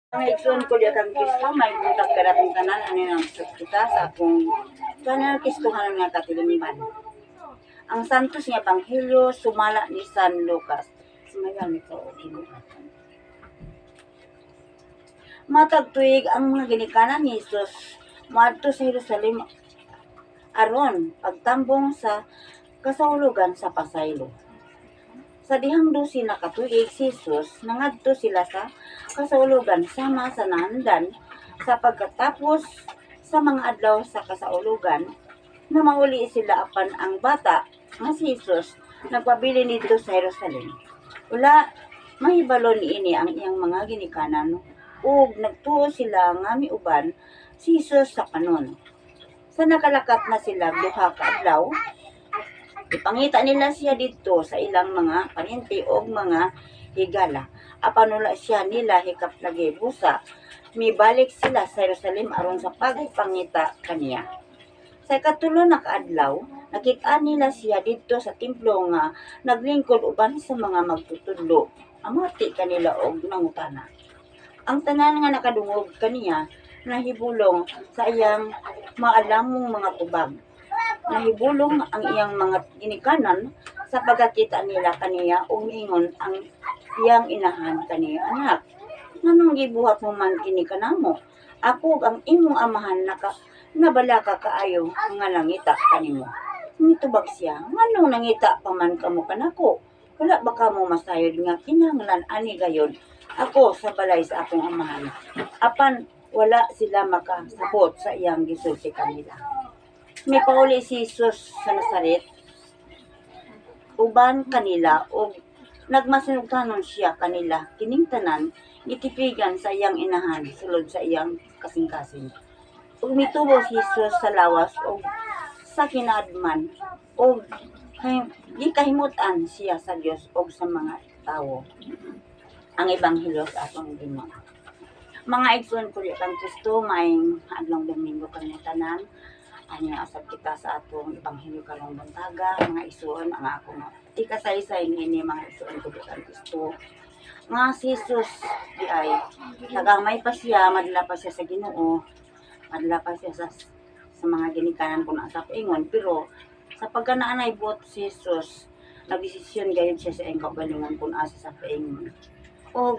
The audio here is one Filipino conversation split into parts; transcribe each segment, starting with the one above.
Ang igsoon ko diya kang Kristo, may buntag karatong tanan, ano yung kita sa akong tanan Kristohan nga katilimban. Ang santos nga Ebanghelyo sumala ni San Lucas. Sumayan nito o kinukatan. Matag tuig ang mga ginikanan ni Jesus moadto sa Jerusalem aron pagtambong sa kasaulogan sa pasaylo. Sa dihang 12 na katuig si Jesus, nangadto sila sa kasaulogan sama sa naandan sa pagkatapos sa mga adlaw sa kasaulogan na mauli sila apan ang bata nga si Jesus nagpabili dito sa Jerusalem. Wala mahibalo niini ang iyang mga ginikanan ug nagtuo sila nga miuban si Jesus sa kanon. Sa nakalakat na sila duha ka adlaw, ipangita nila siya dito sa ilang mga paninti o mga higala. Apan wala siya nila hikaplagi busa, mibalik sila sa Jerusalem aron sa pagpangita kaniya. Sa ikatulo na kaadlaw, nakita nila siya dito sa templo nga naglingkod uban sa mga magtutudlo. Amati kanila og nangutana. Ang tanan nga nakadungog kaniya nahibulong sa iyang maalamong mga tubag. Nahibulong ang iyang mga ginikanan sa pagkakita nila kaniya ug miingon ang iyang inahan kaniya, anak, nganong gibuhat mo man kini kanamo? Ako ang imong amahan nabala ka kaayo nga nangita kanimo. Nitubag siya, nganong nangita pa man kamo kanako? Wala ba kamo masayod nga kinahanglan ani gayod ako sa balay sa akong amahan? Apan wala sila makasabot sa iyang gisulti kanila. May pauli si Jesus sa Nazaret uban kanila o nagmasinugtanon siya kanila kining tanan gitipigan sa iyang inahan sulod sa iyang kasing-kasing. Ug mitubo si Jesus sa lawas o sa kinaadman o gikahimutan siya sa Dios o sa mga tawo. Ang Ebanghelyo sa atong Ginoo. Mga igsoon ko kang Kristo, may adlong Domingo kami tanan. Ano asab kita sa atong Ebanghelyo karong buntaga, mga igsoon ang ako nga ikasaysay niini mga igsoon ko kang Kristo. Nga si Jesus di ay tagamay pa siya, madala pa siya sa Ginoo, madala pa siya sa mga ginikanan ko na sa ingon, pero sa pagkanaanay buot si Jesus, nagdesisyon gayud siya sa iyang kaugalingon kung asa sa paingon. O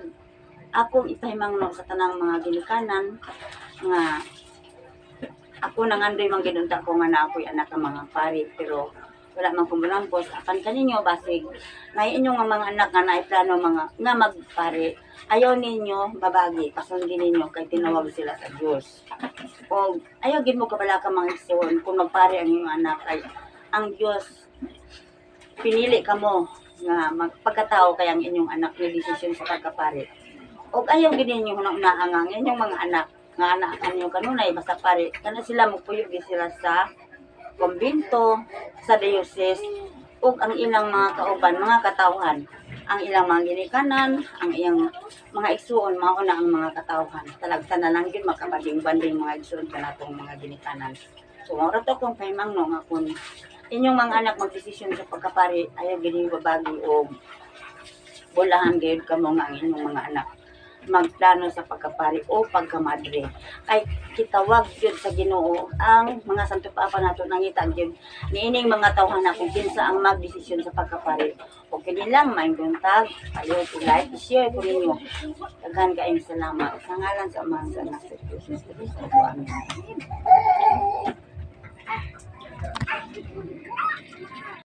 akong ipahimangno sa tanang mga ginikanan nga ako nangandoy man gidunta ko nga na ako'y anak ng mga pari, pero wala man kong balampos. Apan kaninyo basig na inyong mga anak nga naiplano mga nga magpari, ayaw ninyo babagi, pasundin ninyo kay tinawag sila sa Dios. O ayaw gid mo kabala ka mga igsoon kung magpari ang inyong anak kay ang Dios pinili kamo nga magpagkatao kay ang inyong anak ni desisyon sa pagkapari. Og ayaw gid ninyo hunang-unaan ang inyong mga anak nga anak kanyo kanunay basta pare kana sila magpuyo gid sila sa kumbento, sa diocese ug ang ilang mga kauban, mga katawhan, ang ilang mga ginikanan, ang iyang mga igsuon mao na ang mga katawhan. Talagsan na lang gyud makabanding-banding mga igsuon kanatong mga ginikanan. So mao ra to kung pahimangno nga kun inyong mga anak magdesisyon sa pagkapari, ayaw gid babagi og bulahan gayud kamo nga ang inyong mga anak magplano sa pagkapari o pagkamadre. Kay kitawag yun sa Ginoo ang mga santo papa nato nangita yun niining mga tawhan na kung kinsa ang magdesisyon sa pagkapari. O kanilang maingguntag, ayaw i-like, i-share ko ninyo. Daghan kaayong salamat. Sa ngalan sa Ama sa Anak sa Jesus Cristo. Amen.